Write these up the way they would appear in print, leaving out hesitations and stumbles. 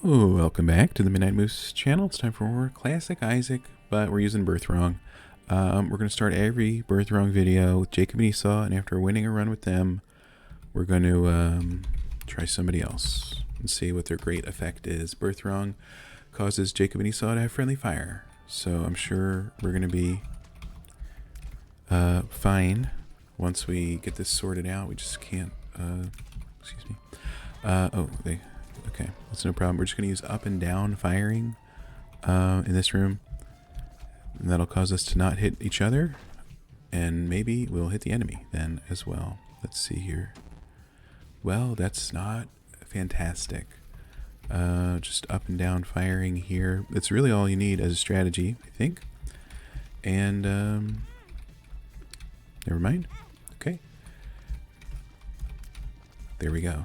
Oh, welcome back to the Midnight Moose channel. It's time for more Classic Isaac, but we're using Birthwrong. We're going to start every Birthwrong video with Jacob and Esau, and after winning a run with them, we're going to try somebody else and see what their great effect is. Birthwrong causes Jacob and Esau to have friendly fire, so I'm sure we're going to be fine once we get this sorted out. We just can't, excuse me. Okay, that's no problem. We're just going to use up and down firing in this room. And that'll cause us to not hit each other. And maybe we'll hit the enemy then as well. Let's see here. Well, that's not fantastic. Just up and down firing here. It's really all you need as a strategy, I think. And, never mind. Okay. There we go.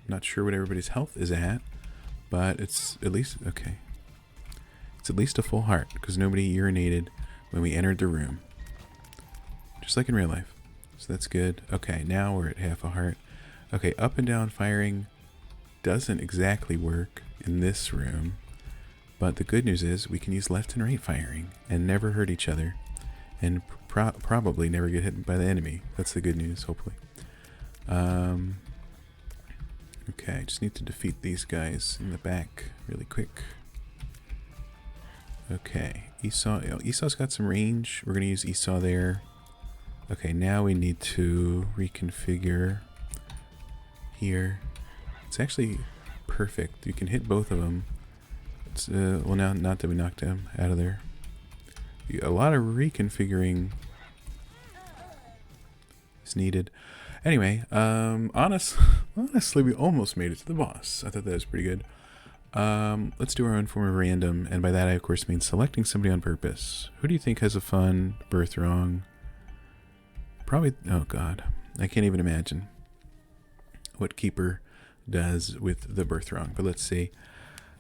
Not sure what everybody's health is at, but it's at least, okay. It's at least a full heart, because nobody urinated when we entered the room. Just like in real life. So that's good. Okay, now we're at half a heart. Okay, up and down firing doesn't exactly work in this room, but the good news is we can use left and right firing and never hurt each other, and probably never get hit by the enemy. That's the good news, hopefully. Okay, I just need to defeat these guys in the back really quick. Okay, Esau's got some range. We're going to use Esau there. Okay, now we need to reconfigure here. It's actually perfect. You can hit both of them. It's, well, now, not that we knocked him out of there. A lot of reconfiguring is needed. Anyway, honestly, we almost made it to the boss. I thought that was pretty good. Let's do our own form of random, and by that I of course mean selecting somebody on purpose. Who do you think has a fun Birthwrong? Probably, oh god, I can't even imagine what Keeper does with the Birthwrong, but let's see.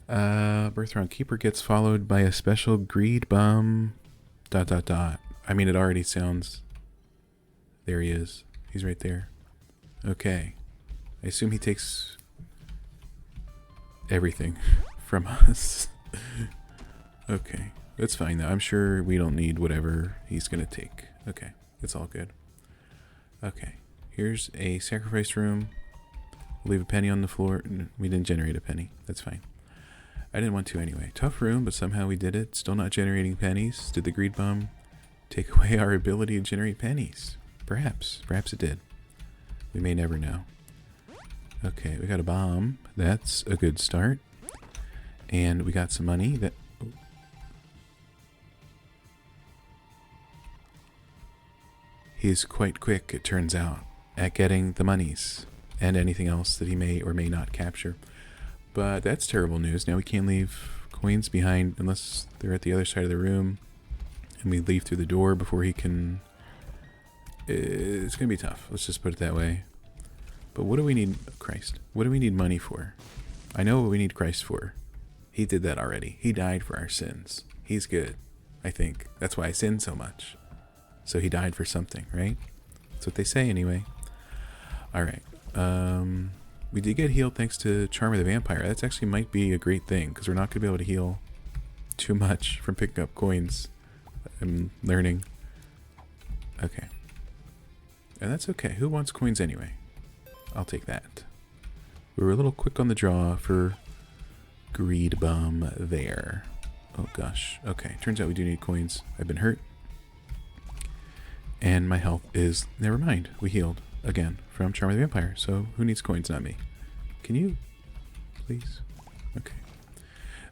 Birthwrong Keeper gets followed by a special greed bum, ... I mean, it already sounds, there he is. He's right there. Okay. I assume he takes everything from us. Okay. That's fine though. I'm sure we don't need whatever he's going to take. Okay. It's all good. Okay. Here's a sacrifice room. We'll leave a penny on the floor. We didn't generate a penny. That's fine. I didn't want to anyway. Tough room, but somehow we did it. Still not generating pennies. Did the greed bum take away our ability to generate pennies? Perhaps. Perhaps it did. We may never know. Okay, we got a bomb. That's a good start. And we got some money. That. Oh. He's quite quick, it turns out, at getting the monies and anything else that he may or may not capture. But that's terrible news. Now we can't leave coins behind unless they're at the other side of the room. And we leave through the door before he can... It's going to be tough. Let's just put it that way. But what do we need? Christ. What do we need money for? I know what we need Christ for. He did that already. He died for our sins. He's good, I think. That's why I sin so much. So he died for something, right? That's what they say anyway. Alright. We did get healed thanks to Charm of the Vampire. That's actually might be a great thing, because we're not going to be able to heal too much from picking up coins. I'm learning. Okay. And that's okay. Who wants coins anyway? I'll take that. We were a little quick on the draw for greed bum there. Oh gosh. Okay. Turns out we do need coins. I've been hurt. And my health is... Never mind. We healed again from Charm of the Vampire. So who needs coins? Not me. Can you? Please? Okay.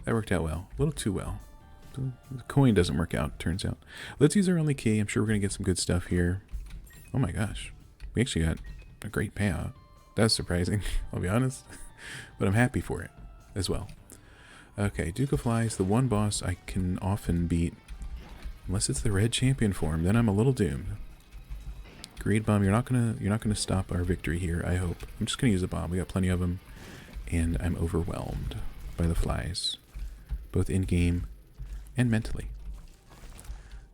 That worked out well. A little too well. The coin doesn't work out, turns out. Let's use our only key. I'm sure we're going to get some good stuff here. Oh my gosh. We actually got a great payout. That's surprising, I'll be honest. But I'm happy for it as well. Okay, Duke of Flies, the one boss I can often beat. Unless it's the red champion form, then I'm a little doomed. Greed Bomb, you're not gonna stop our victory here, I hope. I'm just gonna use a bomb. We got plenty of them. And I'm overwhelmed by the flies. Both in-game and mentally.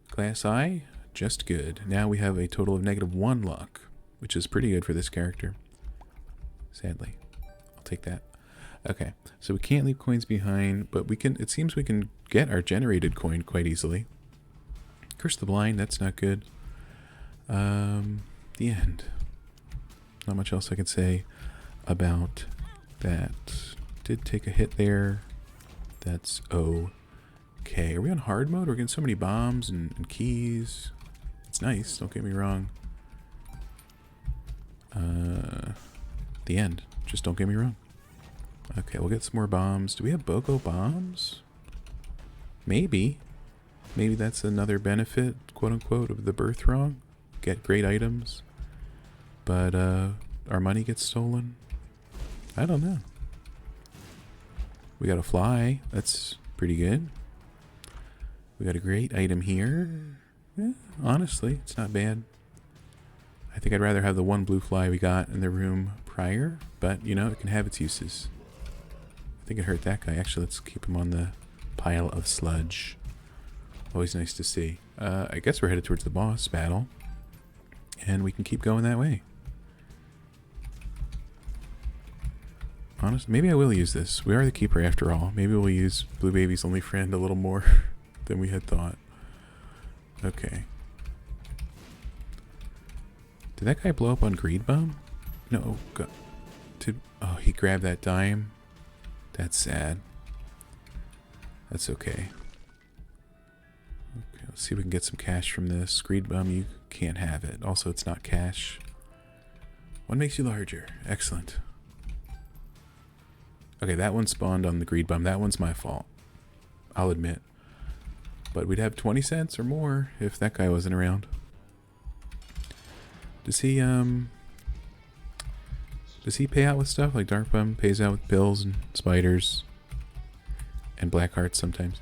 Class I, just good. Now we have a total of -1 luck, which is pretty good for this character. Sadly. I'll take that. Okay, so we can't leave coins behind, but we can. It seems we can get our generated coin quite easily. Curse the Blind, that's not good. The end. Not much else I can say about that. Did take a hit there. That's okay. Are we on hard mode? We're getting so many bombs and keys. It's nice, don't get me wrong. The end. Just don't get me wrong. Okay, we'll get some more bombs. Do we have BOGO bombs? Maybe. Maybe that's another benefit, quote unquote, of the Birthwrong. Get great items. But our money gets stolen. I don't know. We got a fly. That's pretty good. We got a great item here. Honestly, it's not bad. I think I'd rather have the one blue fly we got in the room prior, but you know, it can have its uses. I think it hurt that guy. Actually, let's keep him on the pile of sludge. Always nice to see. I guess we're headed towards the boss battle, and we can keep going that way. Honestly, maybe I will use this. We are the keeper after all. Maybe we'll use Blue Baby's only friend a little more than we had thought. Okay. Did that guy blow up on Greed Bomb? No. God. Oh, he grabbed that dime. That's sad. That's okay. Okay, let's see if we can get some cash from this. Greed Bomb, you can't have it. Also, it's not cash. One makes you larger. Excellent. Okay, that one spawned on the Greed Bomb. That one's my fault. I'll admit. But we'd have 20 cents or more if that guy wasn't around. Does he pay out with stuff? Like Dark Bum pays out with pills and spiders and black hearts sometimes.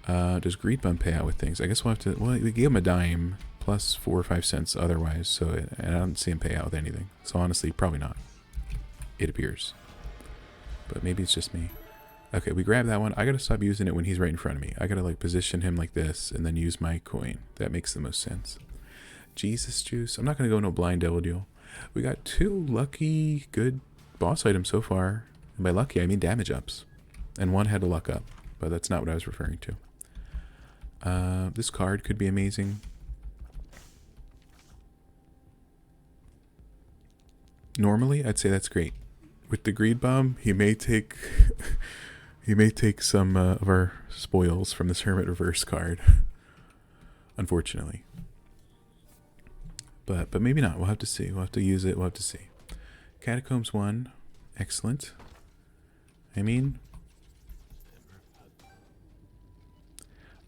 Does Greed Bum pay out with things? I guess we'll have to, well, we gave him a dime plus 4 or 5 cents otherwise, so I don't see him pay out with anything. So honestly, probably not. It appears. But maybe it's just me. Okay, we grab that one. I gotta stop using it when he's right in front of me. I gotta like position him like this and then use my coin. That makes the most sense. Jesus juice. I'm not gonna go into a blind devil deal. We got 2 lucky good boss items so far. And by lucky, I mean damage ups. And one had a luck up, but that's not what I was referring to. This card could be amazing. Normally, I'd say that's great. With the Greed Bomb, he may take some of our spoils from this Hermit Reverse card. Unfortunately. But maybe not. We'll have to see. We'll have to use it. We'll have to see. Catacombs 1. Excellent. I mean,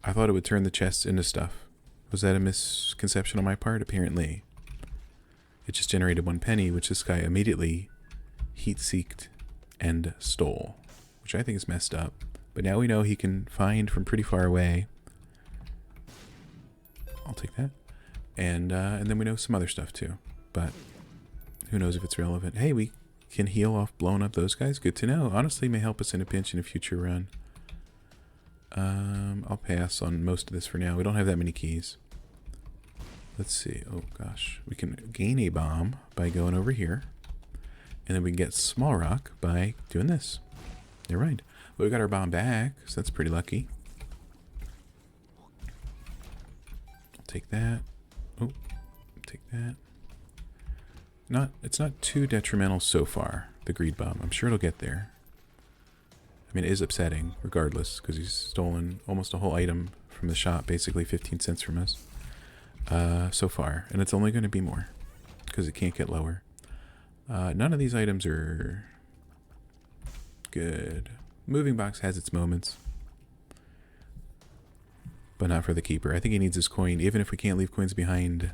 I thought it would turn the chests into stuff. Was that a misconception on my part? Apparently. It just generated 1 penny, which this guy immediately heat-seeked and stole, which I think is messed up. But now we know he can find from pretty far away. I'll take that. And then we know some other stuff too. But who knows if it's relevant. Hey, we can heal off blowing up those guys. Good to know. Honestly, may help us in a pinch in a future run. I'll pass on most of this for now. We don't have that many keys. Let's see. Oh, gosh. We can gain a bomb by going over here. And then we can get small rock by doing this. Never mind. But we got our bomb back, so that's pretty lucky. I'll take that. Oh, take that. It's not too detrimental so far, the Greed Bomb. I'm sure it'll get there. I mean, it is upsetting, regardless, because he's stolen almost a whole item from the shop, basically 15 cents from us, so far. And it's only going to be more, because it can't get lower. None of these items are good. Moving box has its moments, but not for the keeper. I think he needs his coin, even if we can't leave coins behind.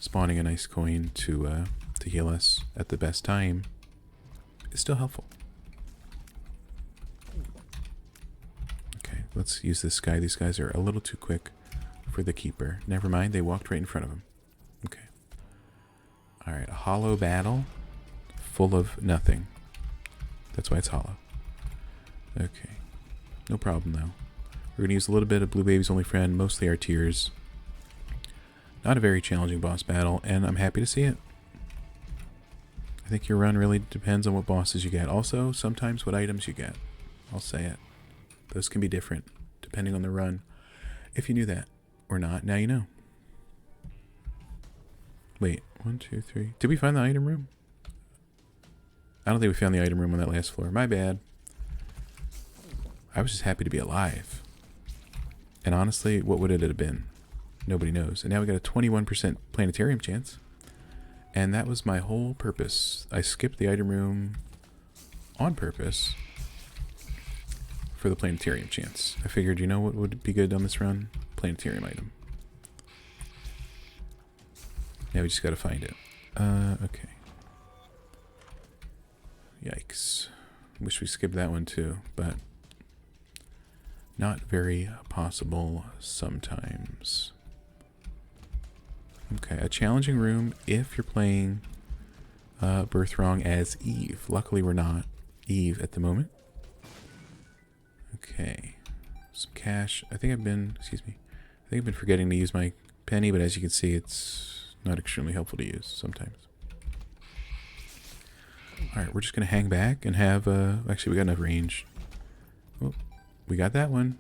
Spawning a nice coin to heal us at the best time is still helpful. Okay, let's use this guy. These guys are a little too quick for the keeper. Never mind, they walked right in front of him. Okay. Alright, a hollow battle full of nothing. That's why it's hollow. Okay. No problem, though. We're going to use a little bit of Blue Baby's Only Friend, mostly our tears. Not a very challenging boss battle, and I'm happy to see it. I think your run really depends on what bosses you get. Also, sometimes what items you get. I'll say it. Those can be different depending on the run. If you knew that or not, now you know. Wait, 1, 2, 3. Did we find the item room? I don't think we found the item room on that last floor. My bad. I was just happy to be alive. And honestly, what would it have been? Nobody knows. And now we got a 21% planetarium chance. And that was my whole purpose. I skipped the item room on purpose for the planetarium chance. I figured, you know what would be good on this run? Planetarium item. Now we just gotta find it. Okay. Yikes. Wish we skipped that one too, but not very possible sometimes. Okay, a challenging room if you're playing Birthwrong as Eve. Luckily we're not Eve at the moment. Okay. Some cash. I think I've been forgetting to use my penny, but as you can see, it's not extremely helpful to use sometimes. Alright, we're just going to hang back and have, actually we got enough range. Oh, we got that one.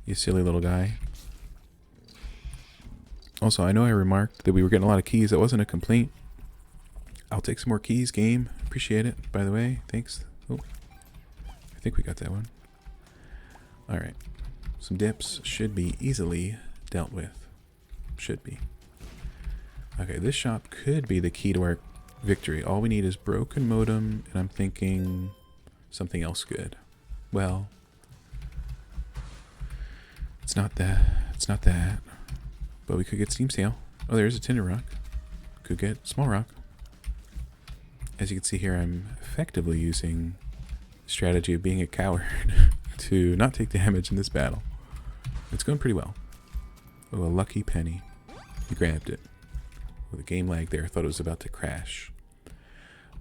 You silly little guy. Also, I know I remarked that we were getting a lot of keys. That wasn't a complaint. I'll take some more keys, game. Appreciate it, by the way. Thanks. Oh, I think we got that one. Alright. Some dips should be easily dealt with. Should be. Okay, this shop could be the key to our victory. All we need is broken modem, and I'm thinking something else good. Well, it's not that. It's not that. But we could get Steam Sale. Oh, there's a Tinder Rock. Could get Small Rock. As you can see here, I'm effectively using the strategy of being a coward to not take damage in this battle. It's going pretty well. Oh, a lucky penny. We grabbed it. With a game lag there, I thought it was about to crash.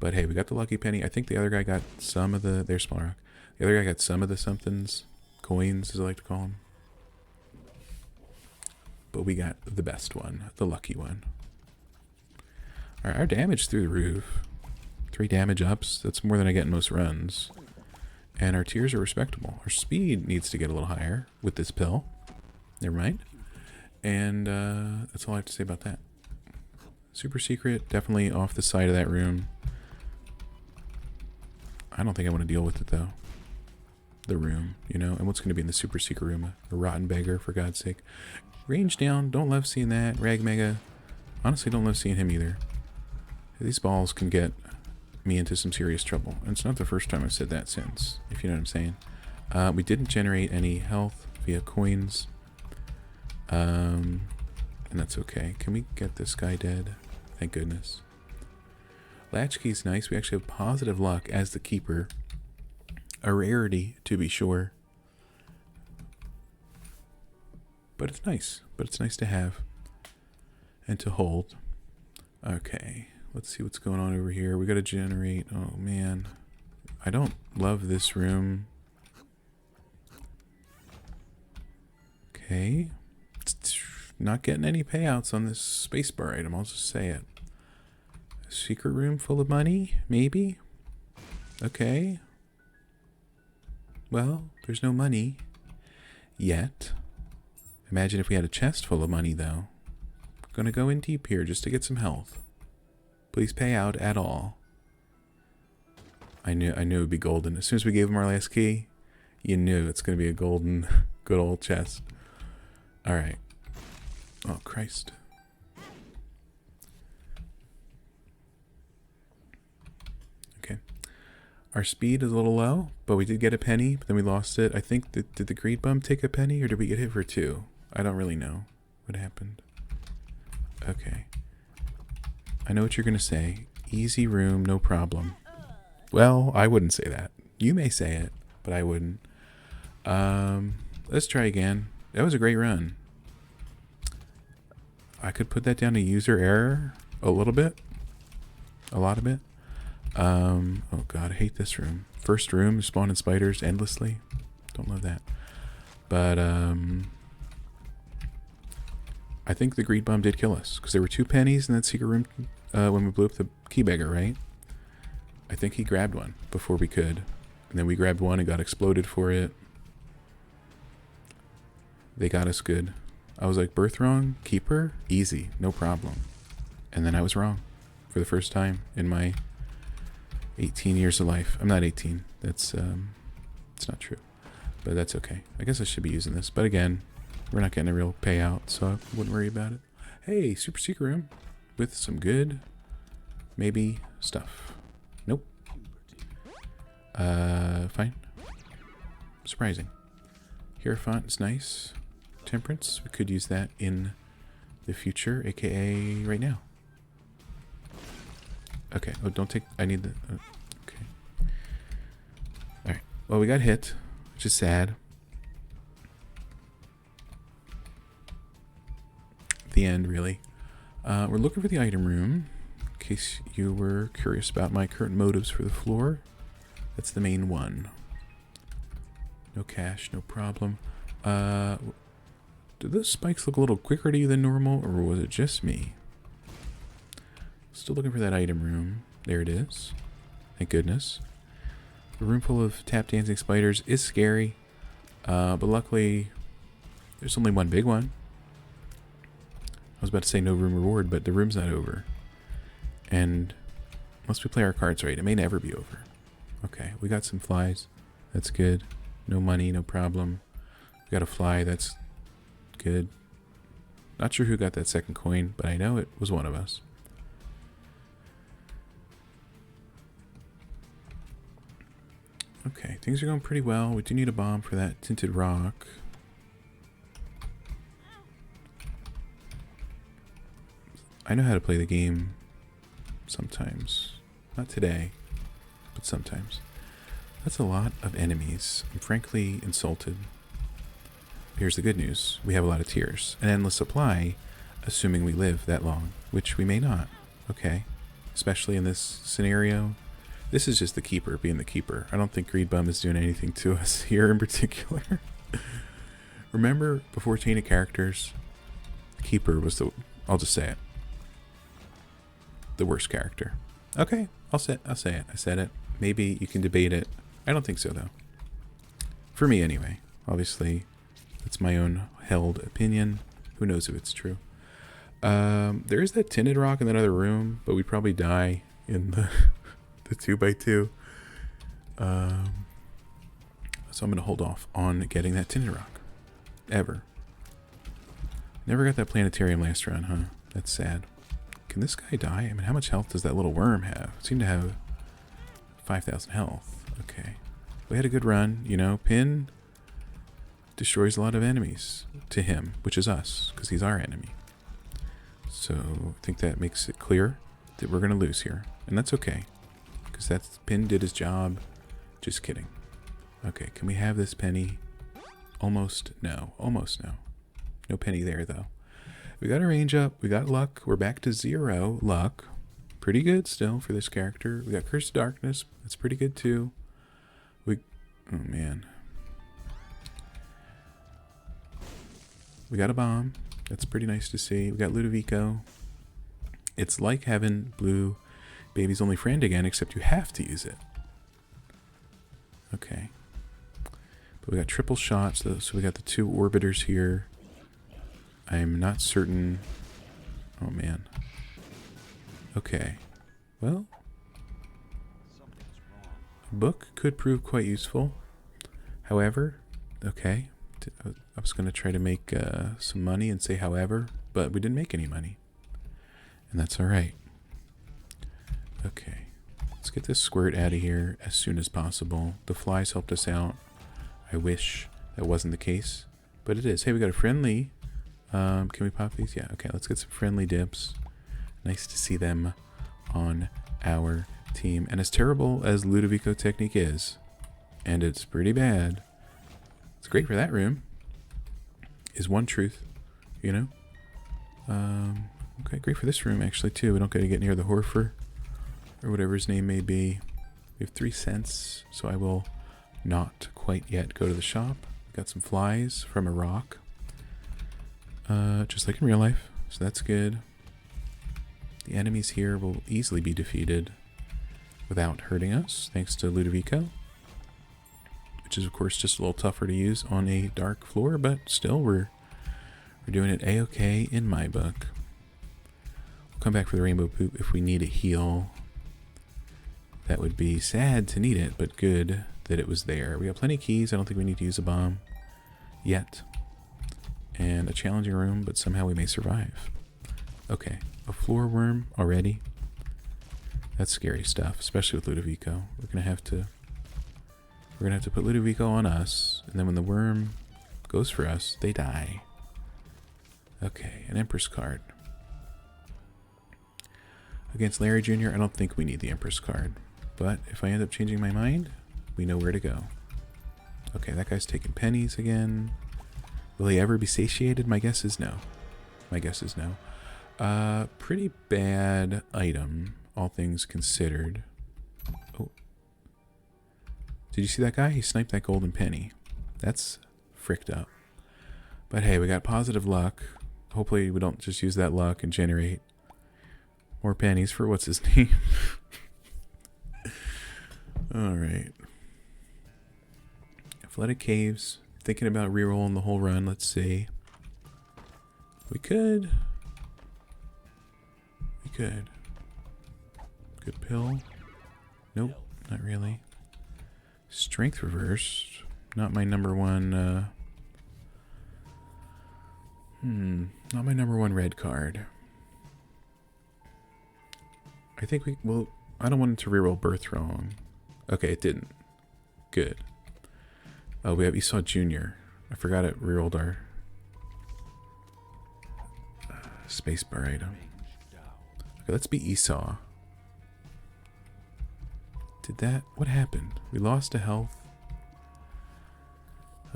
But hey, we got the lucky penny. I think the other guy got some of the... There's Small Rock. The other guy got some of the somethings. Coins, as I like to call them. But we got the best one. The lucky one. Alright, our damage through the roof. 3 damage ups. That's more than I get in most runs. And our tiers are respectable. Our speed needs to get a little higher with this pill. Never mind. And that's all I have to say about that. Super secret. Definitely off the side of that room. I don't think I want to deal with it, though. The room, you know? And what's going to be in the super secret room? A rotten beggar, for God's sake. Range down. Don't love seeing that. Rag Mega. Honestly, don't love seeing him either. These balls can get me into some serious trouble. And it's not the first time I've said that since, if you know what I'm saying. We didn't generate any health via coins. And that's okay. Can we get this guy dead? Thank goodness. Latchkey's nice. We actually have positive luck as the keeper. A rarity, to be sure. But it's nice. But it's nice to have. And to hold. Okay. Let's see what's going on over here. We gotta generate... Oh, man. I don't love this room. Okay. Not getting any payouts on this spacebar item. I'll just say it. A secret room full of money? Maybe? Okay. Well, there's no money. Yet. Imagine if we had a chest full of money, though. Gonna go in deep here just to get some health. Please pay out at all. I knew it would be golden. As soon as we gave him our last key, you knew it's gonna be a golden, good old chest. Alright. Oh, Christ. Okay. Our speed is a little low, but we did get a penny, but then we lost it. I think, did the greed bum take a penny, or did we get hit for 2? I don't really know what happened. Okay. I know what you're going to say. Easy room, no problem. Well, I wouldn't say that. You may say it, but I wouldn't. Let's try again. That was a great run. I could put that down to user error a little bit. A lot of it. Oh god, I hate this room. First room, spawning spiders endlessly. Don't love that. But, I think the greed bomb did kill us. Because there were 2 pennies in that secret room when we blew up the key beggar, right? I think he grabbed one before we could. And then we grabbed one and got exploded for it. They got us good. I was like, Birthwrong, keeper, easy, no problem. And then I was wrong for the first time in my 18 years of life. I'm not 18. That's, it's not true. But that's okay. I guess I should be using this. But again, we're not getting a real payout, so I wouldn't worry about it. Hey, super secret room with some good, maybe, stuff. Nope. Fine. Surprising. Hierophant is nice. Temperance, we could use that in the future, aka right now. Okay, oh, don't take, I need the, okay. Alright, well, we got hit, which is sad. The end, really. We're looking for the item room, in case you were curious about my current motives for the floor. That's the main one. No cash, no problem. Do those spikes look a little quicker to you than normal, or was it just me? Still looking for that item room. There it is. Thank goodness. A room full of tap dancing spiders is scary, but luckily there's only one big one. I was about to say no room reward, but the room's not over. And once we play our cards right, it may never be over. Okay, we got some flies. That's good. No money, no problem. We got a fly. That's good. Not sure who got that second coin, but I know it was one of us. Okay, things are going pretty well. We do need a bomb for that tinted rock. I know how to play the game sometimes. Not today, but sometimes. That's a lot of enemies. I'm frankly insulted. Here's the good news. We have a lot of tiers. An endless supply, assuming we live that long, which we may not. Okay. Especially in this scenario. This is just the keeper being the keeper. I don't think Greed Bum is doing anything to us here in particular. Remember, before Tainted characters, Keeper was the, I'll just say it, the worst character. Okay, I'll say it. I said it. Maybe you can debate it. I don't think so, though. For me, anyway. Obviously, it's my own held opinion. Who knows if it's true. There is that tinted rock in that other room, but we'd probably die in the, the 2x2. So I'm going to hold off on getting that tinted rock. Ever. Never got that planetarium last round, huh? That's sad. Can this guy die? I mean, how much health does that little worm have? It seemed to have 5,000 health. Okay. We had a good run, you know. Pin destroys a lot of enemies to him, which is us, because he's our enemy. So I think that makes it clear that we're going to lose here. And that's okay, because that's Pin did his job. Just kidding. Okay, can we have this penny? Almost no. Almost no. No penny there, though. We got a range up. We got luck. We're back to 0 luck. Pretty good still for this character. We got Curse of Darkness. That's pretty good, too. Oh, man. We got a bomb. That's pretty nice to see. We got Ludovico. It's like having Blue Baby's Only Friend again, except you have to use it. Okay. But we got triple shots, though, so we got the 2 orbiters here. I'm not certain. Oh, man. Okay. Well, a book could prove quite useful. However, okay. I was going to try to make some money and say however, but we didn't make any money. And that's alright. Okay. Let's get this squirt out of here as soon as possible. The flies helped us out. I wish that wasn't the case, but it is. Hey, we got a friendly. Can we pop these? Yeah, okay. Let's get some friendly dips. Nice to see them on our team. And as terrible as Ludovico technique is, and it's pretty bad, it's great for that room, is one truth, you know? Okay, great for this room, actually, too. We don't got to get near the Horfer, or whatever his name may be. We have 3 cents, so I will not quite yet go to the shop. Got some flies from a rock. Just like in real life, so that's good. The enemies here will easily be defeated without hurting us, thanks to Ludovico. Which is, of course, just a little tougher to use on a dark floor, but still, we're doing it A-okay in my book. We'll come back for the rainbow poop if we need a heal. That would be sad to need it, but good that it was there. We got plenty of keys. I don't think we need to use a bomb yet. And a challenging room, but somehow we may survive. Okay, a floor worm already. That's scary stuff, especially with Ludovico. We're gonna have to put Ludovico on us, and then when the worm goes for us, they die. Okay, an Empress card. Against Larry Jr., I don't think we need the Empress card. But if I end up changing my mind, we know where to go. Okay, that guy's taking pennies again. Will he ever be satiated? My guess is no. My guess is no. Pretty bad item, all things considered. Oh. Did you see that guy? He sniped that golden penny. That's fricked up. But hey, we got positive luck. Hopefully we don't just use that luck and generate more pennies for what's his name. Alright. Flooded caves. Thinking about rerolling the whole run. Let's see. We could. Good pill. Nope, not really. Strength reversed. Not my number one, not my number one red card. I think I don't want it to reroll Birthwrong. Okay, it didn't. Good. Oh, we have Esau Jr. I forgot it rerolled our spacebar item. Okay, let's be Esau. What happened? We lost a health.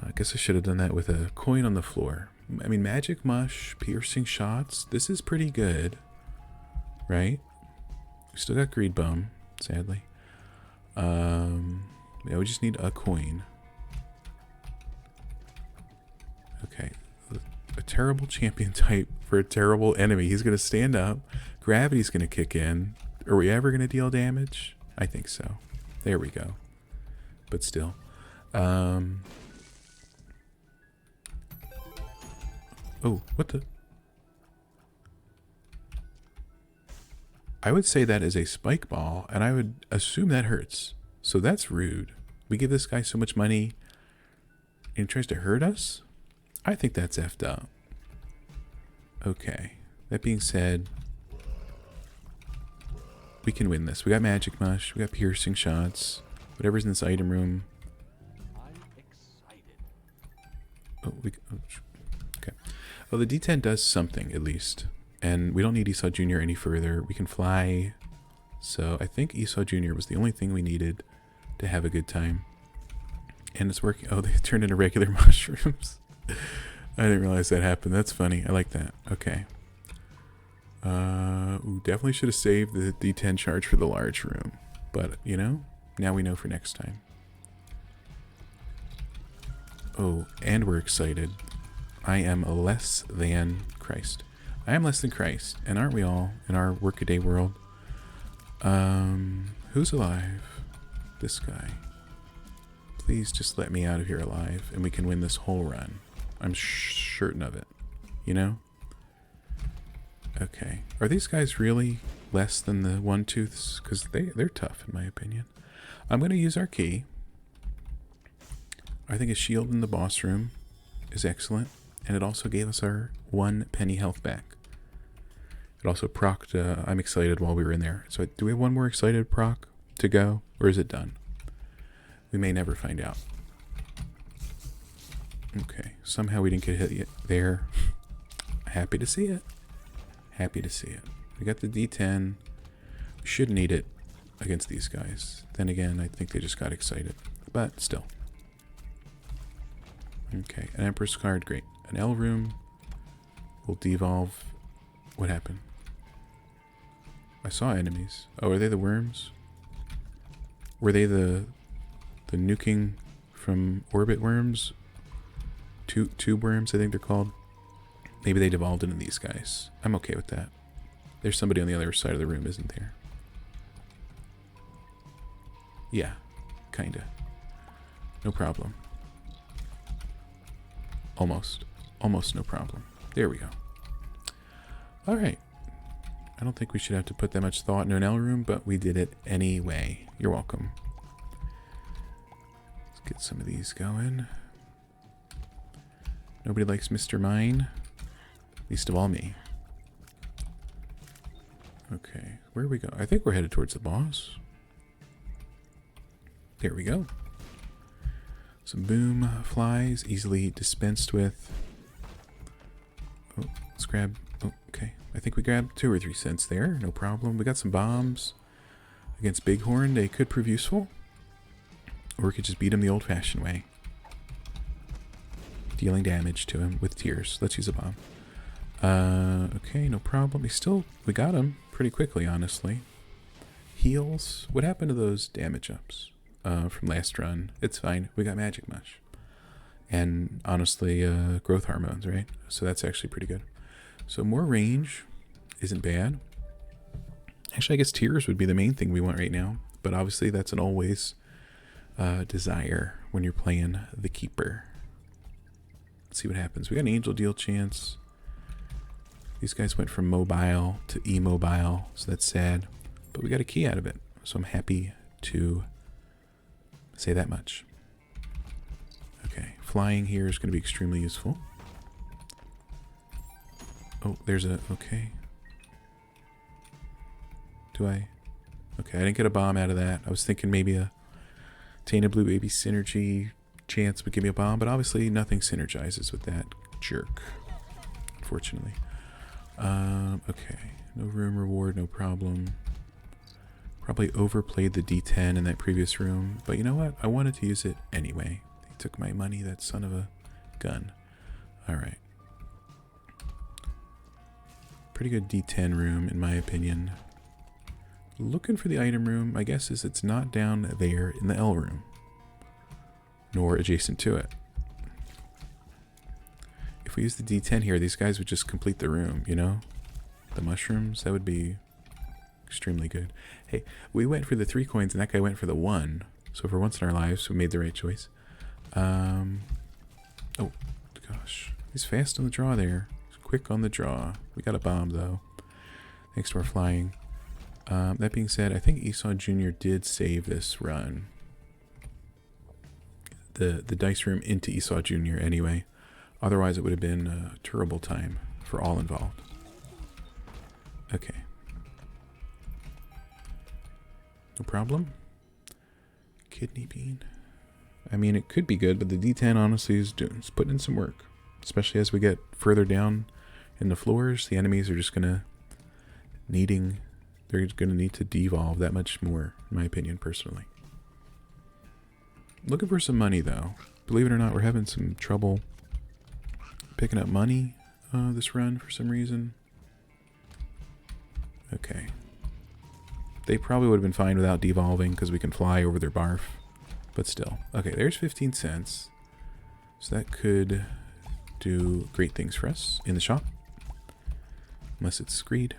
I guess I should have done that with a coin on the floor. I mean, magic mush, piercing shots. This is pretty good. Right? We still got greed bum, sadly. Yeah, we just need a coin. Okay. A terrible champion type for a terrible enemy. He's going to stand up. Gravity's going to kick in. Are we ever going to deal damage? I think so. There we go. But still. Oh, what the? I would say that is a spike ball, and I would assume that hurts. So that's rude. We give this guy so much money, and he tries to hurt us? I think that's effed up. Okay. That being said, we can win this. We got magic mush. We got piercing shots. Whatever's in this item room. Oh, okay. Well, the D10 does something, at least. And we don't need Esau Jr. any further. We can fly. So I think Esau Jr. was the only thing we needed to have a good time. And it's working. Oh, they turned into regular mushrooms. I didn't realize that happened. That's funny. I like that. Okay. Ooh, definitely should have saved the D10 charge for the large room. But, you know, now we know for next time. Oh, and we're excited. I am less than Christ. I am less than Christ. And aren't we all in our workaday world? Who's alive? This guy. Please just let me out of here alive and we can win this whole run. I'm certain of it. You know? Okay. Are these guys really less than the one-tooths? Because they're tough, in my opinion. I'm going to use our key. I think a shield in the boss room is excellent. And it also gave us our 1 penny health back. It also procced I'm excited while we were in there. So do we have one more excited proc to go? Or is it done? We may never find out. Okay. Somehow we didn't get hit yet there. Happy to see it. Happy to see it. We got the D10. We should need it against these guys. Then again, I think they just got excited. But still. Okay, an Empress card, great. An L room will devolve. What happened? I saw enemies. Oh, are they the worms? Were they the nuking from orbit worms? Tube worms, I think they're called. Maybe they devolved into these guys. I'm okay with that. There's somebody on the other side of the room, isn't there? Yeah, kinda. No problem. Almost. Almost no problem. There we go. Alright. I don't think we should have to put that much thought into an L room, but we did it anyway. You're welcome. Let's get some of these going. Nobody likes Mr. Mine. Least of all me. Okay, where we go? I think we're headed towards the boss. There we go. Some boom flies, easily dispensed with. Oh, let's grab... Oh, okay. I think we grabbed 2 or 3 cents there. No problem. We got some bombs against Bighorn. They could prove useful. Or we could just beat him the old-fashioned way. Dealing damage to him with tears. Let's use a bomb. Okay, no problem. We got him pretty quickly, honestly. Heals. What happened to those damage ups from last run? It's fine. We got magic mush. And honestly, growth hormones, right? So that's actually pretty good. So more range isn't bad. Actually, I guess tears would be the main thing we want right now. But obviously, that's an always desire when you're playing the keeper. Let's see what happens. We got an angel deal chance. These guys went from mobile to immobile, so that's sad. But we got a key out of it, so I'm happy to say that much. Okay, flying here is going to be extremely useful. Oh, there's a... Okay. Okay, I didn't get a bomb out of that. I was thinking maybe a Tainted Blue Baby synergy chance would give me a bomb, but obviously nothing synergizes with that jerk, unfortunately. Okay, no room reward, no problem. Probably overplayed the D10 in that previous room, but you know what? I wanted to use it anyway. He took my money, that son of a gun. Alright. Pretty good D10 room, in my opinion. Looking for the item room, my guess is it's not down there in the L room, nor adjacent to it. If we use the D10 here, these guys would just complete the room, you know? The mushrooms, that would be extremely good. Hey, we went for the 3 coins and that guy went for the 1. So for once in our lives, we made the right choice. Oh, gosh. He's fast on the draw there. He's quick on the draw. We got a bomb, though. Thanks to our flying. That being said, I think Esau Jr. did save this run. The dice room into Esau Jr. anyway. Otherwise, it would have been a terrible time for all involved. Okay. No problem. Kidney bean. I mean, it could be good, but the D10 honestly is putting in some work. Especially as we get further down in the floors, the enemies are just they're going to need to devolve that much more, in my opinion, personally. Looking for some money, though. Believe it or not, we're having some trouble picking up money this run for some reason. Okay. They probably would have been fine without devolving because we can fly over their barf. But still. Okay, there's 15 cents. So that could do great things for us in the shop. Unless it's greed.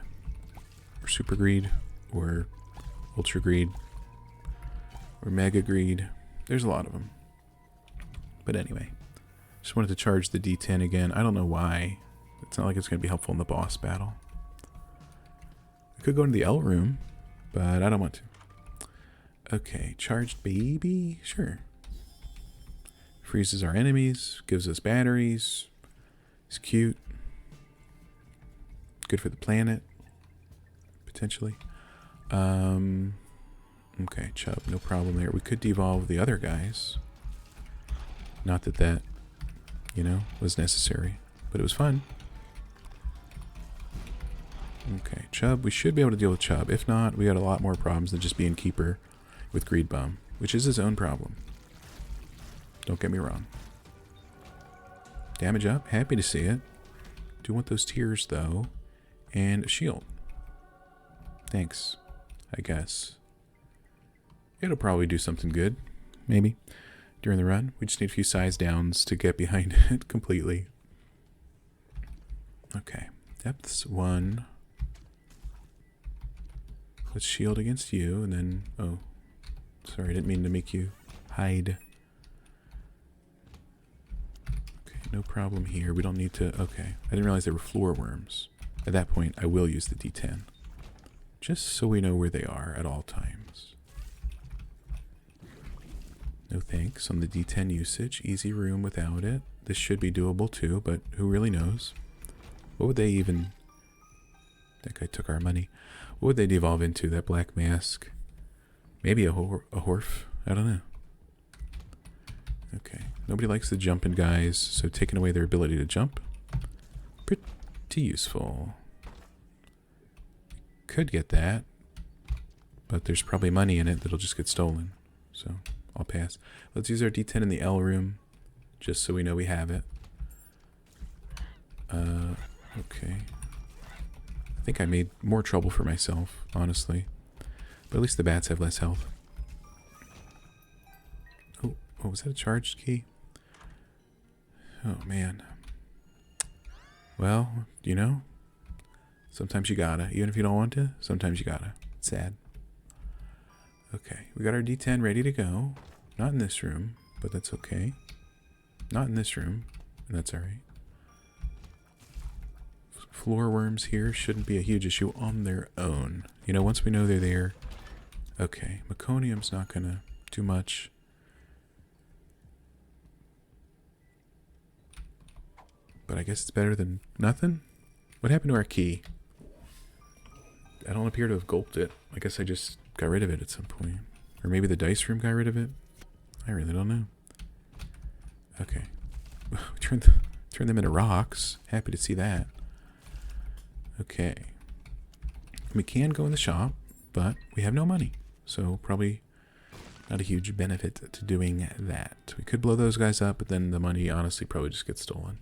Or super greed. Or ultra greed. Or mega greed. There's a lot of them. But anyway. Just wanted to charge the D10 again. I don't know why. It's not like it's going to be helpful in the boss battle. I could go into the L room, but I don't want to. Okay, charged baby? Sure. Freezes our enemies, gives us batteries. It's cute. Good for the planet. Potentially. Okay, Chub, no problem there. We could devolve the other guys. Not that, you know, was necessary. But it was fun. Okay, Chub. We should be able to deal with Chub. If not, we got a lot more problems than just being Keeper with Greed Bomb, which is his own problem. Don't get me wrong. Damage up. Happy to see it. Do want those tears, though. And a shield. Thanks, I guess. It'll probably do something good. Maybe. During the run. We just need a few size downs to get behind it completely. Okay. Depths 1. Let's shield against you, and then... Oh. Sorry, I didn't mean to make you hide. Okay, no problem here. We don't need to... Okay, I didn't realize there were floor worms. At that point, I will use the D10. Just so we know where they are at all times. No thanks on the D10 usage. Easy room without it. This should be doable too, but who really knows? What would they even... That guy took our money. What would they devolve into? That black mask? Maybe a horf? I don't know. Okay. Nobody likes the jumping guys, so taking away their ability to jump. Pretty useful. Could get that, but there's probably money in it that'll just get stolen. So I'll pass. Let's use our D10 in the L room, just so we know we have it. Okay. I think I made more trouble for myself, honestly. But at least the bats have less health. Oh, was that a charged key? Oh, man. Well, you know, sometimes you gotta. Even if you don't want to, sometimes you gotta. It's sad. Okay, we got our D10 ready to go. Not in this room, but that's okay. Not in this room, and that's alright. Floor worms here shouldn't be a huge issue on their own. You know, once we know they're there... Okay, meconium's not gonna do much. But I guess it's better than nothing? What happened to our key? I don't appear to have gulped it. I guess I just got rid of it at some point. Or maybe the dice room got rid of it? I really don't know. Okay. We turned them into rocks. Happy to see that. Okay. We can go in the shop, but we have no money. So probably not a huge benefit to doing that. We could blow those guys up, but then the money honestly probably just gets stolen.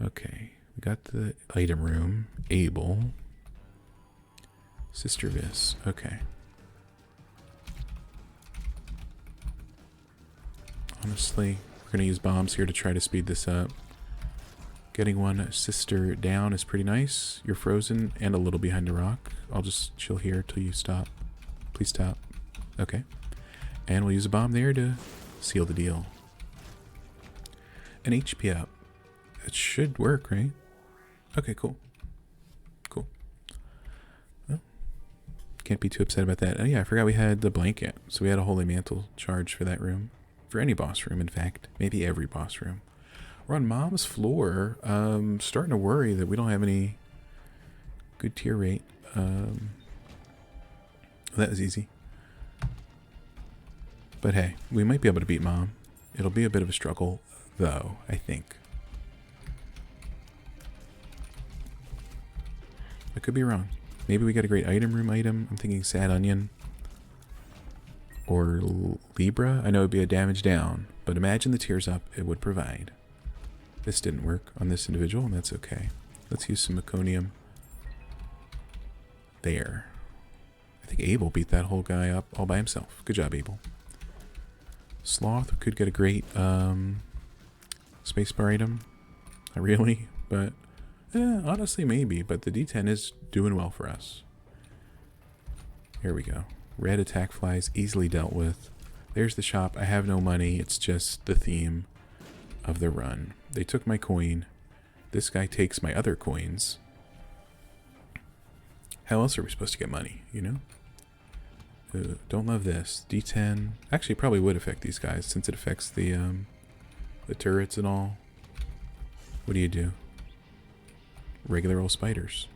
Okay. We got the item room. Able. Sister Vis. Okay. Honestly, we're going to use bombs here to try to speed this up. Getting one sister down is pretty nice. You're frozen and a little behind a rock. I'll just chill here till you stop. Please stop. Okay. And we'll use a bomb there to seal the deal. An HP up. It should work, right? Okay, cool. Cool. Well, can't be too upset about that. Oh yeah, I forgot we had the blanket. So we had a holy mantle charge for that room. For any boss room, in fact. Maybe every boss room. We're on Mom's floor. Starting to worry that we don't have any good tier rate. That was easy. But hey, we might be able to beat Mom. It'll be a bit of a struggle, though, I think. I could be wrong. Maybe we got a great item room item. I'm thinking Sad Onion. Or Libra. I know it would be a damage down, but imagine the tears up it would provide. This didn't work on this individual, and that's okay. Let's use some meconium. There. I think Abel beat that whole guy up all by himself. Good job, Abel. Sloth could get a great spacebar item. Not really, but honestly maybe. But the D10 is doing well for us. Here we go. Red attack flies, easily dealt with. There's the shop. I have no money. It's just the theme of the run. They took my coin. This guy takes my other coins. How else are we supposed to get money, you know? Don't love this. D10. Actually, probably would affect these guys since it affects the turrets and all. What do you do? Regular old spiders.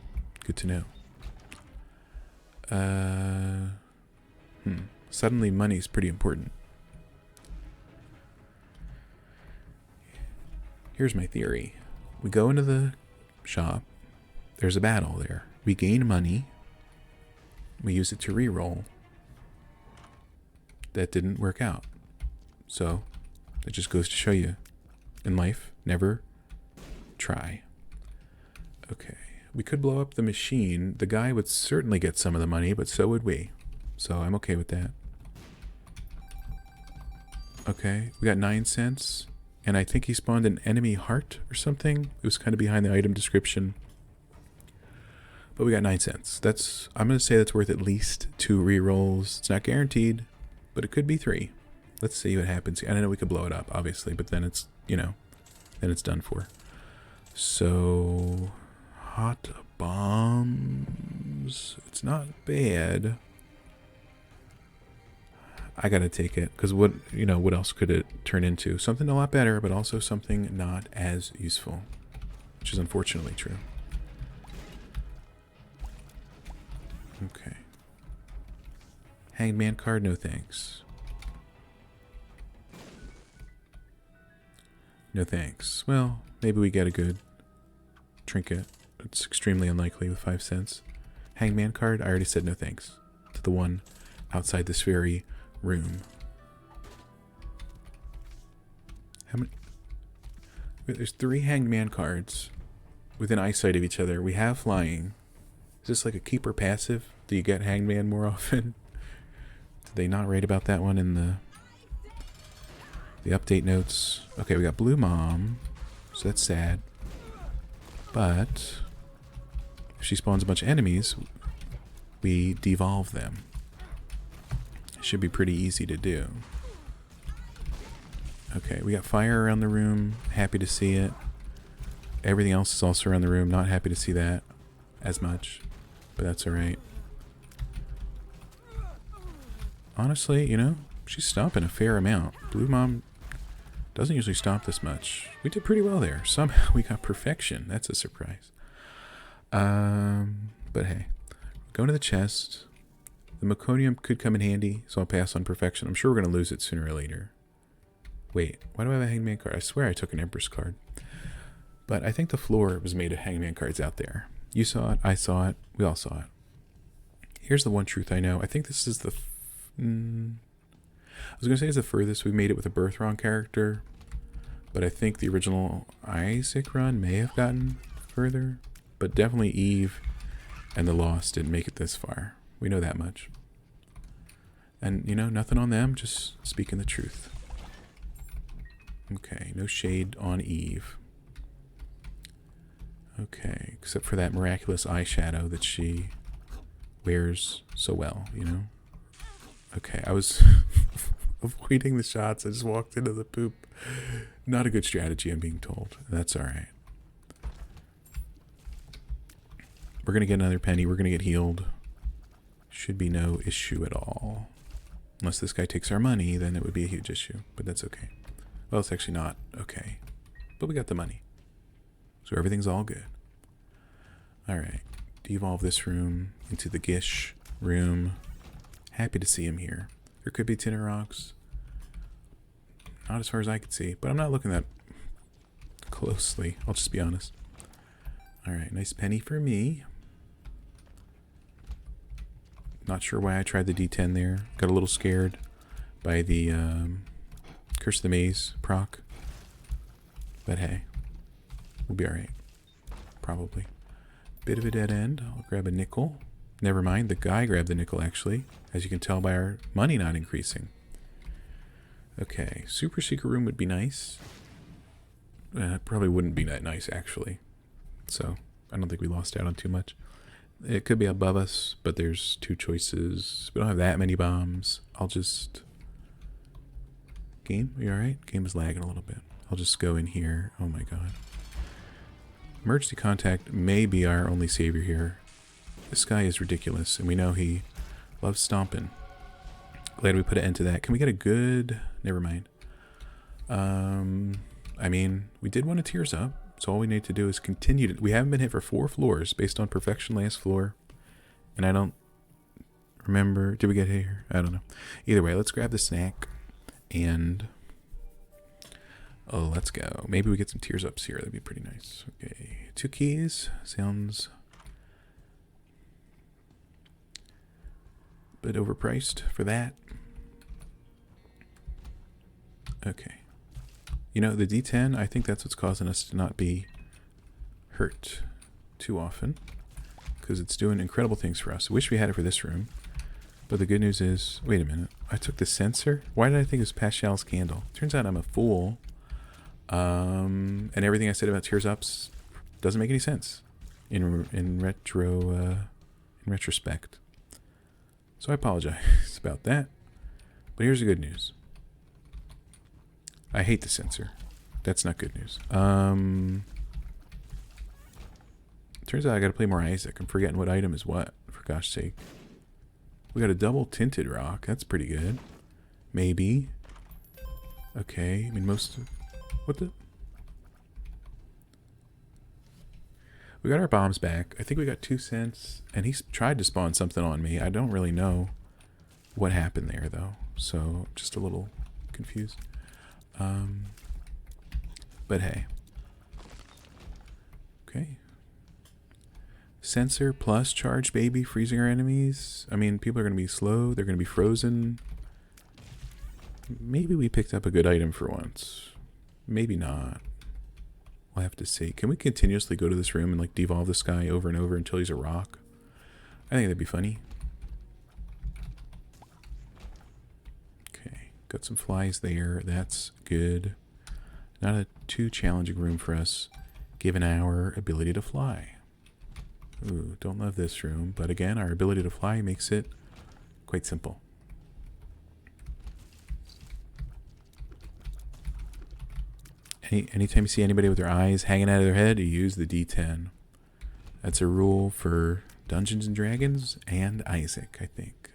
Good to know. Suddenly money's pretty important. Here's my theory. We go into the shop. There's a battle there. We gain money. We use it to re-roll. That didn't work out. So, it just goes to show you, in life, never try. Okay. We could blow up the machine. The guy would certainly get some of the money, but so would we. So I'm okay with that. Okay. We got 9 cents. And I think he spawned an enemy heart or something. It was kind of behind the item description. But we got 9 cents. I'm going to say that's worth at least 2 rerolls. It's not guaranteed, but it could be 3. Let's see what happens. And I know we could blow it up, obviously, but then it's, then it's done for. So, hot bombs. It's not bad. I gotta take it, because what else could it turn into? Something a lot better, but also something not as useful, which is unfortunately true. Okay. Hangman card, no thanks. No thanks. Well, maybe we get a good trinket. It's extremely unlikely with 5 cents. Hangman card, I already said no thanks to the one outside this very room. How many? There's 3 hanged man cards within eyesight of each other. We have flying. Is this like a keeper passive? Do you get hanged man more often? Did they not write about that one in the update notes? Okay, we got blue mom, so that's sad. But if she spawns a bunch of enemies, we devolve them. It should be pretty easy to do. Okay, we got fire around the room. Happy to see it. Everything else is also around the room. Not happy to see that as much, but that's alright. Honestly, she's stomping a fair amount. Blue mom doesn't usually stomp this much. We did pretty well there. Somehow we got perfection. That's a surprise. But hey, going to the chest. The meconium could come in handy, so I'll pass on perfection. I'm sure we're going to lose it sooner or later. Wait, why do I have a hangman card? I swear I took an empress card. But I think the floor was made of hangman cards out there. You saw it, I saw it, we all saw it. Here's the one truth I know. I think this is the... I was going to say it's the furthest we've made it with a Birthwrong character, but I think the original Isaac run may have gotten further, but definitely Eve and the Lost didn't make it this far. We know that much. And, nothing on them, just speaking the truth. Okay, no shade on Eve. Okay, except for that miraculous eyeshadow that she wears so well, Okay, I was avoiding the shots. I just walked into the poop. Not a good strategy, I'm being told. That's alright. We're going to get another penny. We're going to get healed. Should be no issue at all. Unless this guy takes our money, then it would be a huge issue. But that's okay. Well, it's actually not okay. But we got the money. So everything's all good. Alright. Devolve this room into the Gish room. Happy to see him here. There could be tinner rocks. Not as far as I could see. But I'm not looking that closely. I'll just be honest. Alright, nice penny for me. Not sure why I tried the D10 there. Got a little scared by the Curse of the Maze proc. But hey, we'll be alright. Probably. Bit of a dead end. I'll grab a nickel. Never mind, the guy grabbed the nickel actually. As you can tell by our money not increasing. Okay, super secret room would be nice. It probably wouldn't be that nice actually. So, I don't think we lost out on too much. It could be above us, but there's 2 choices. We don't have that many bombs. I'll just... Game, are you alright? Game is lagging a little bit. I'll just go in here. Oh my god. Emergency contact may be our only savior here. This guy is ridiculous, and we know he loves stomping. Glad we put an end to that. Can we get a good... Never mind. I mean, we did want to tears up. So all we need to do is continue to... We haven't been hit for 4 floors based on perfection last floor. And I don't remember... Did we get hit here? I don't know. Either way, let's grab the snack. And... Oh, let's go. Maybe we get some tears ups here. That'd be pretty nice. Okay. 2 keys. Sounds... a bit overpriced for that. Okay. The D10, I think that's what's causing us to not be hurt too often. Because it's doing incredible things for us. I wish we had it for this room. But the good news is... Wait a minute. I took the sensor? Why did I think it was Pascal's candle? Turns out I'm a fool. And everything I said about tears ups doesn't make any sense. in retrospect. So I apologize about that. But here's the good news. I hate the sensor. That's not good news. Turns out I gotta play more Isaac. I'm forgetting what item is what, for gosh sake. We got a double tinted rock. That's pretty good. Maybe. Okay, I mean what the? We got our bombs back. I think we got 2 cents, and he's tried to spawn something on me. I don't really know what happened there, though, so just a little confused. But hey. Okay. Sensor plus charge, baby, freezing our enemies. I mean, people are going to be slow. They're going to be frozen. Maybe we picked up a good item for once. Maybe not. We'll have to see. Can we continuously go to this room and like devolve this guy over and over until he's a rock? I think that'd be funny. Okay, got some flies there. That's good. Not a too challenging room for us, given our ability to fly. Ooh, don't love this room, but again, our ability to fly makes it quite simple. Anytime you see anybody with their eyes hanging out of their head, you use the D10. That's a rule for Dungeons and Dragons and Isaac, I think.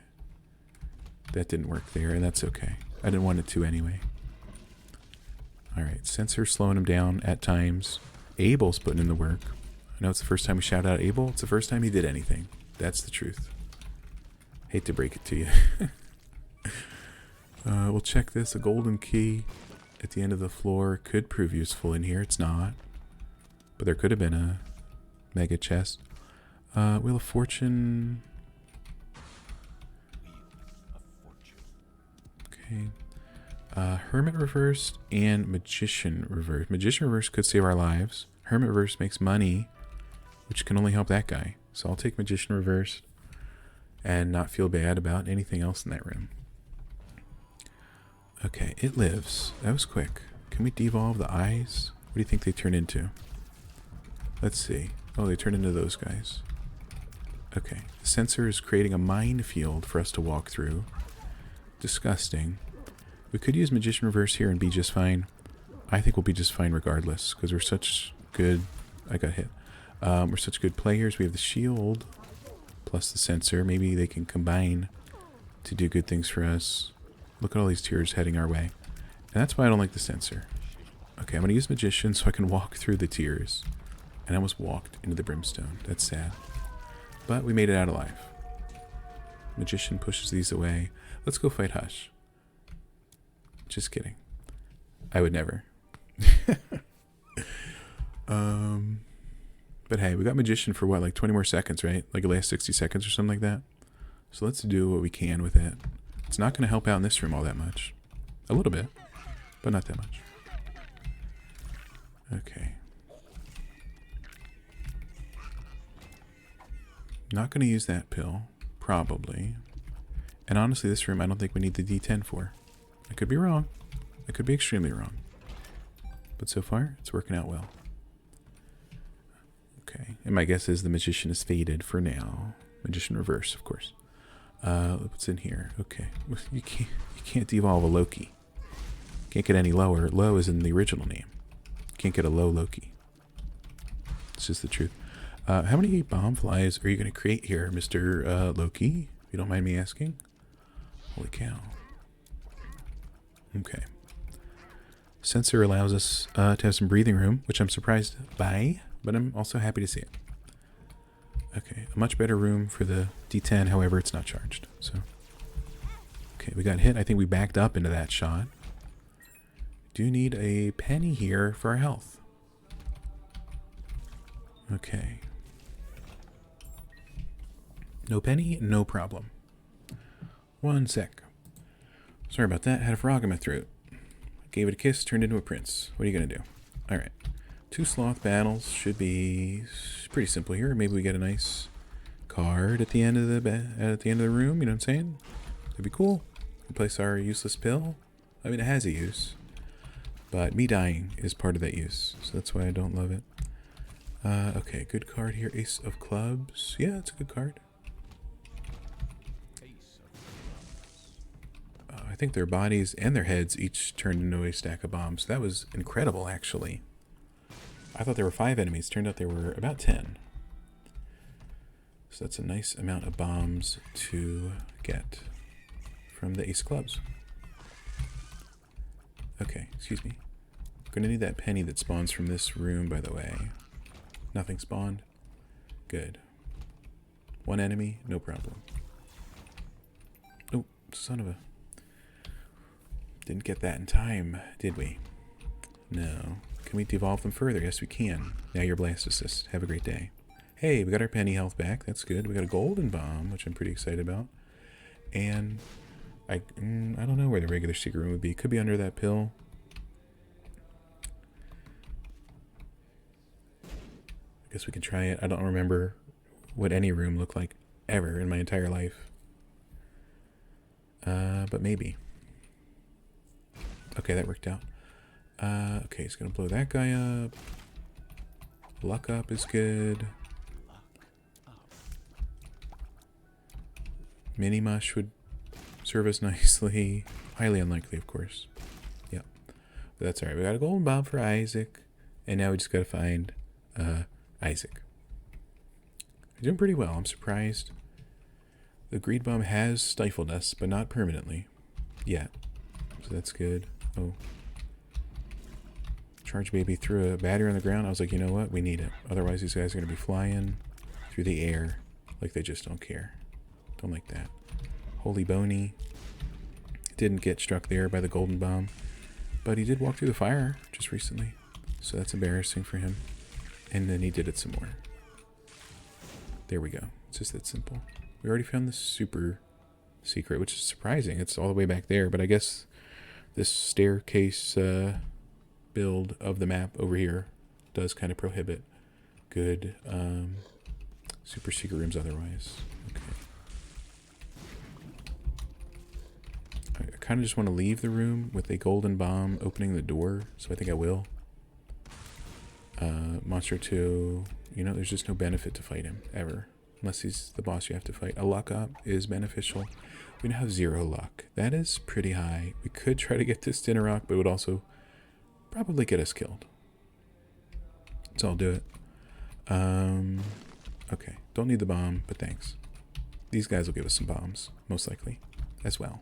That didn't work there, and that's okay. I didn't want it to anyway. Alright, sensor slowing him down at times. Abel's putting in the work. I know it's the first time we shout out Abel. It's the first time he did anything. That's the truth. Hate to break it to you. We'll check this. A golden key at the end of the floor could prove useful in here. It's not. But there could have been a mega chest. Wheel of Fortune. Okay. Hermit reversed and Magician reversed. Magician reversed could save our lives. Hermit reversed makes money, which can only help that guy. So I'll take Magician reversed and not feel bad about anything else in that room. Okay, it lives. That was quick. Can we devolve the eyes? What do you think they turn into? Let's see. Oh, they turn into those guys. Okay. The sensor is creating a minefield for us to walk through. Disgusting. We could use Magician Reverse here and be just fine. I think we'll be just fine regardless, because we're such good... I got hit. We're such good players. We have the shield plus the sensor. Maybe they can combine to do good things for us. Look at all these tiers heading our way. And that's why I don't like the sensor. Okay, I'm going to use Magician so I can walk through the tiers. And I almost walked into the brimstone. That's sad. But we made it out alive. Magician pushes these away. Let's go fight Hush. Just kidding. I would never. But hey, we got Magician for what, like 20 more seconds, right? Like the last 60 seconds or something like that. So let's do what we can with it. It's not going to help out in this room all that much. A little bit, but not that much. Okay. Not going to use that pill, probably. And honestly, this room I don't think we need the D10 for. I could be wrong. I could be extremely wrong. But so far, it's working out well. Okay, and my guess is the Magician is faded for now. Magician Reverse, of course. What's in here? Okay, you can't devolve a Loki. Can't get any lower. Low is in the original name. Can't get a low Loki. It's just the truth. How many bomb flies are you going to create here, Mr. Loki? If you don't mind me asking. Holy cow. Okay. Sensor allows us to have some breathing room, which I'm surprised by, but I'm also happy to see it. Okay, a much better room for the D10, however, it's not charged. So, okay, we got hit. I think we backed up into that shot. Do need a penny here for our health. Okay. No penny, no problem. One sec. Sorry about that. Had a frog in my throat. Gave it a kiss, turned into a prince. What are you going to do? Alright. 2 sloth battles should be pretty simple here. Maybe we get a nice card at the end of the room, you know what I'm saying? It'd be cool. Replace our useless pill. I mean, it has a use. But me dying is part of that use. So that's why I don't love it. Okay, good card here. Ace of clubs. Yeah, it's a good card. I think their bodies and their heads each turned into a stack of bombs. That was incredible, actually. I thought there were 5 enemies. Turned out there were about 10. So that's a nice amount of bombs to get from the ace of clubs. Okay, excuse me. Gonna need that penny that spawns from this room, by the way. Nothing spawned? Good. 1 enemy? No problem. Oh, son of a... Didn't get that in time, did we? No. Can we devolve them further? Yes, we can. Now you're blast assist. Have a great day. Hey, we got our penny health back. That's good. We got a golden bomb, which I'm pretty excited about. And I don't know where the regular secret room would be. Could be under that pill. I guess we can try it. I don't remember what any room looked like ever in my entire life. But maybe. Okay, that worked out. Okay, he's gonna blow that guy up. Luck up is good. Mini mush would serve us nicely. Highly unlikely, of course. Yep. But that's alright. We got a golden bomb for Isaac. And now we just gotta find Isaac. We're doing pretty well. I'm surprised. The greed bomb has stifled us, but not permanently. Yet. So that's good. Oh. Charge Baby threw a battery on the ground. I was like, you know what? We need it. Otherwise, these guys are going to be flying through the air like they just don't care. Don't like that. Holy Boney didn't get struck there by the golden bomb, but he did walk through the fire just recently. So that's embarrassing for him. And then he did it some more. There we go. It's just that simple. We already found the super secret, which is surprising. It's all the way back there, but I guess this staircase build of the map over here does kind of prohibit good super secret rooms otherwise. Okay. I kind of just want to leave the room with a golden bomb opening the door, so I think I will. Monster 2, you know, there's just no benefit to fight him, ever. Unless he's the boss you have to fight. A luck up is beneficial. We now have 0 luck. That is pretty high. We could try to get this dinner rock, but it would also probably get us killed. So I'll do it. Okay. Don't need the bomb, but thanks. These guys will give us some bombs, most likely, as well.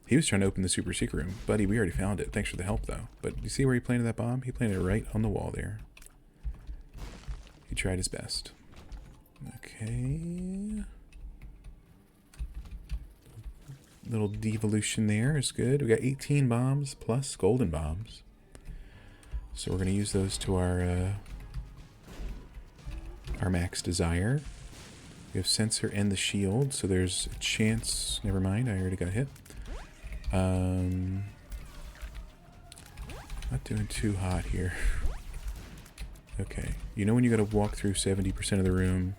He was trying to open the super secret room. Buddy, we already found it. Thanks for the help, though. But you see where he planted that bomb? He planted it right on the wall there. He tried his best. Okay. Little devolution there is good. We got 18 bombs plus golden bombs. So we're going to use those to our max desire. We have sensor and the shield, so there's a chance. Never mind, I already got hit. Not doing too hot here. Okay, you know when you gotta walk through 70% of the room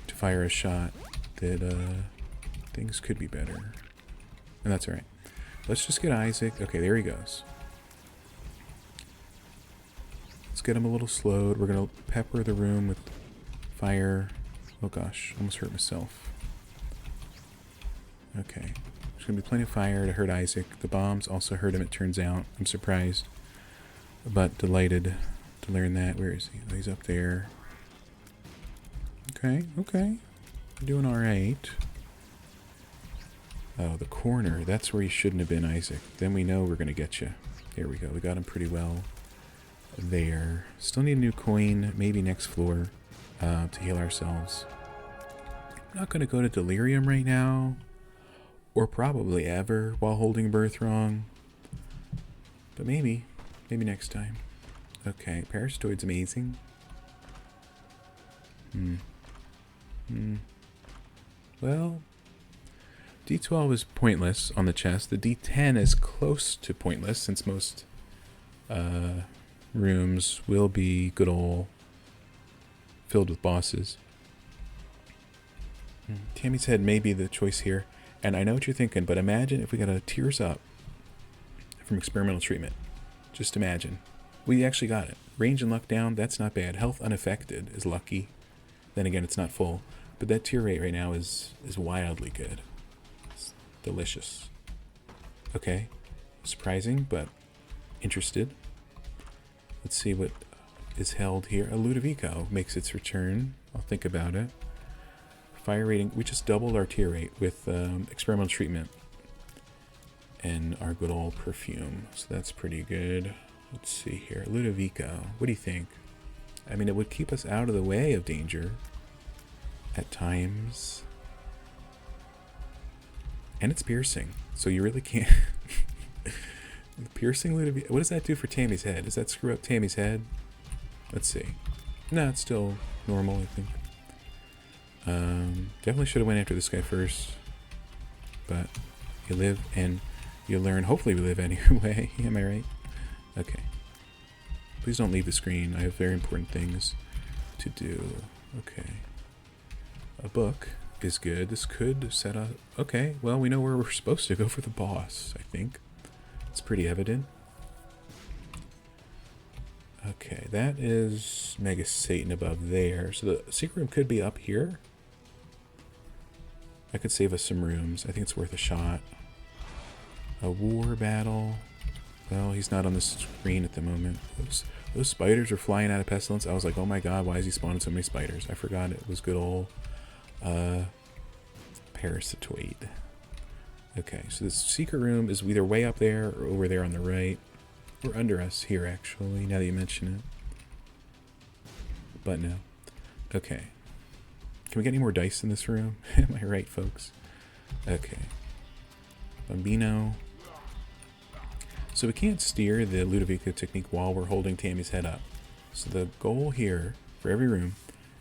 to fire a shot, that things could be better. And that's alright. Let's just get Isaac. Okay, there he goes. Let's get him a little slowed. We're gonna pepper the room with fire. Oh gosh, almost hurt myself. Okay. There's gonna be plenty of fire to hurt Isaac. The bombs also hurt him, it turns out. I'm surprised, but delighted to learn that. Where is he? Oh, he's up there. Okay, okay. We're doing alright. Oh, the corner. That's where you shouldn't have been, Isaac. Then we know we're gonna get you. There we go. We got him pretty well there. Still need a new coin. Maybe next floor to heal ourselves. I'm not gonna go to Delirium right now. Or probably ever while holding Birthwrong. But maybe. Maybe next time. Okay, Parasitoid's amazing. Well, D12 is pointless on the chest. The D10 is close to pointless since most rooms will be good ol' filled with bosses. Tammy's head may be the choice here. And I know what you're thinking, but imagine if we got a tears up from experimental treatment. Just imagine. We actually got it. Range and luck down, that's not bad. Health unaffected is lucky. Then again, it's not full. But that tier rate right now is wildly good. It's delicious. Okay. Surprising, but interested. Let's see what is held here. A Ludovico makes its return. I'll think about it. Fire rating. We just doubled our tier rate with experimental treatment and our good old perfume. So that's pretty good. Let's see here. Ludovico. What do you think? I mean, it would keep us out of the way of danger at times. And it's piercing. So you really can't... Piercing Ludovico. What does that do for Tammy's head? Does that screw up Tammy's head? Let's see. No, it's still normal, I think. Definitely should have went after this guy first. But you live and you learn. Hopefully we live anyway. Am I right? Okay. Please don't leave the screen. I have very important things to do. Okay. A book is good. This could set up... Okay, well, we know where we're supposed to go for the boss, I think. It's pretty evident. Okay, that is Mega Satan above there. So the secret room could be up here. That could save us some rooms. I think it's worth a shot. A war battle. Well, he's not on the screen at the moment. Those spiders are flying out of pestilence. I was like, oh my god, why is he spawning so many spiders? I forgot it was good old parasitoid. Okay, so this secret room is either way up there or over there on the right. Or under us here, actually, now that you mention it. But no. Okay. Can we get any more dice in this room? Am I right, folks? Okay. Bambino. So we can't steer the Ludovico technique while we're holding Tammy's head up. So the goal here for every room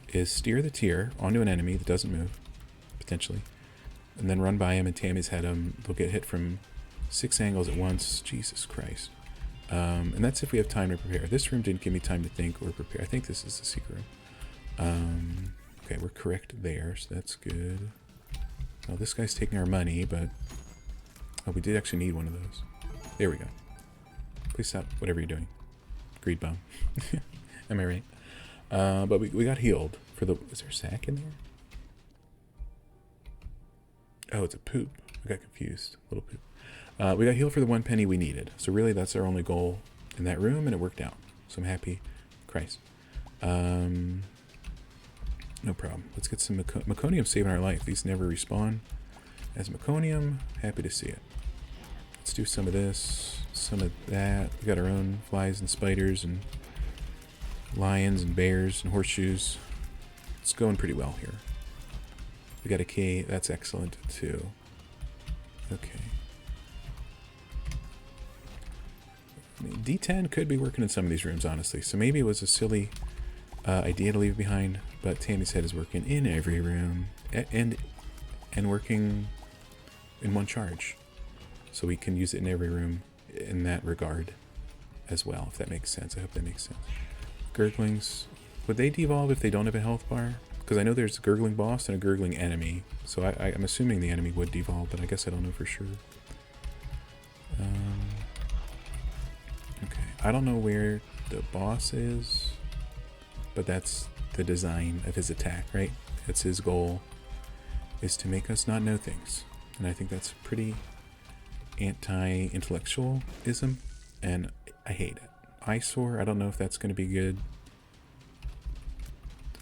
is steer the tier onto an enemy that doesn't move, potentially, and then run by him and Tammy's head him. They'll get hit from 6 angles at once. Jesus Christ. And that's if we have time to prepare. This room didn't give me time to think or prepare. I think this is the secret room. Okay, we're correct there, so that's good. Well, this guy's taking our money, but... Oh, we did actually need one of those. There we go. Please stop whatever you're doing. Greed bomb. Am I right? But we got healed for the... Is there a sack in there? Oh, it's a poop. I got confused. Little poop. We got healed for the 1 penny we needed. So really, that's our only goal in that room, and it worked out. So I'm happy. Christ. No problem. Let's get some meconium saving our life. These never respawn. As meconium, happy to see it. Let's do some of this, some of that. We got our own flies and spiders and lions and bears and horseshoes. It's going pretty well here. We got a key. That's excellent too. Okay. I mean, D10 could be working in some of these rooms, honestly. So maybe it was a silly idea to leave behind, but Tammy's head is working in every room and working in one charge. So we can use it in every room in that regard as well, if that makes sense. I hope that makes sense. Gurglings, would they devolve if they don't have a health bar? Because I know there's a gurgling boss and a gurgling enemy. So I'm assuming the enemy would devolve, but I guess I don't know for sure. Okay, I don't know where the boss is, but that's the design of his attack, right? That's his goal, is to make us not know things. And I think that's pretty anti-intellectualism, and I hate it. Eyesore, I don't know if that's going to be good.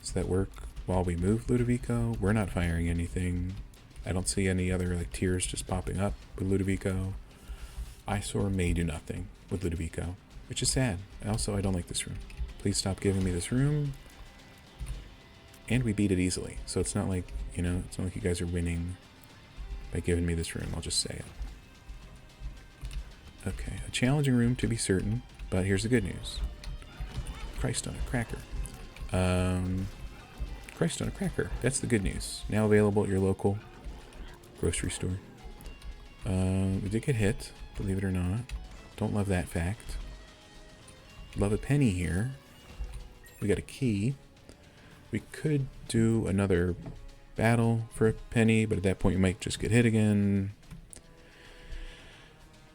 Does that work while we move Ludovico? We're not firing anything. I don't see any other like tiers just popping up with Ludovico. Eyesore may do nothing with Ludovico, which is sad. Also, I don't like this room. Please stop giving me this room. And we beat it easily, so it's not like, you know, it's not like you guys are winning by giving me this room. I'll just say it. Okay, a challenging room to be certain, but here's the good news. Christ on a cracker. Christ on a cracker. That's the good news. Now available at your local grocery store. We did get hit, believe it or not. Don't love that fact. Love a penny here. We got a key. We could do another battle for a penny, but at that point you might just get hit again.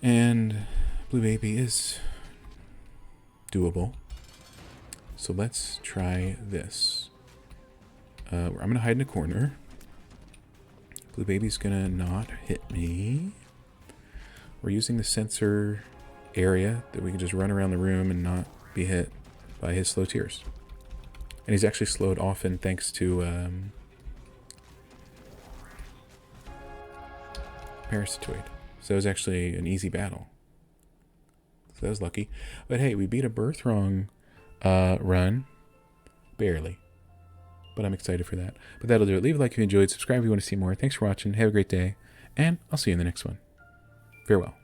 And Blue Baby is doable. So let's try this. I'm going to hide in a corner. Blue baby's going to not hit me. We're using the sensor area that we can just run around the room and not be hit by his slow tears. And he's actually slowed often thanks to Parasitoid. So it was actually an easy battle. So that was lucky. But hey, we beat a Birthwrong run. Barely. But I'm excited for that. But that'll do it. Leave a like if you enjoyed. Subscribe if you want to see more. Thanks for watching. Have a great day. And I'll see you in the next one. Farewell.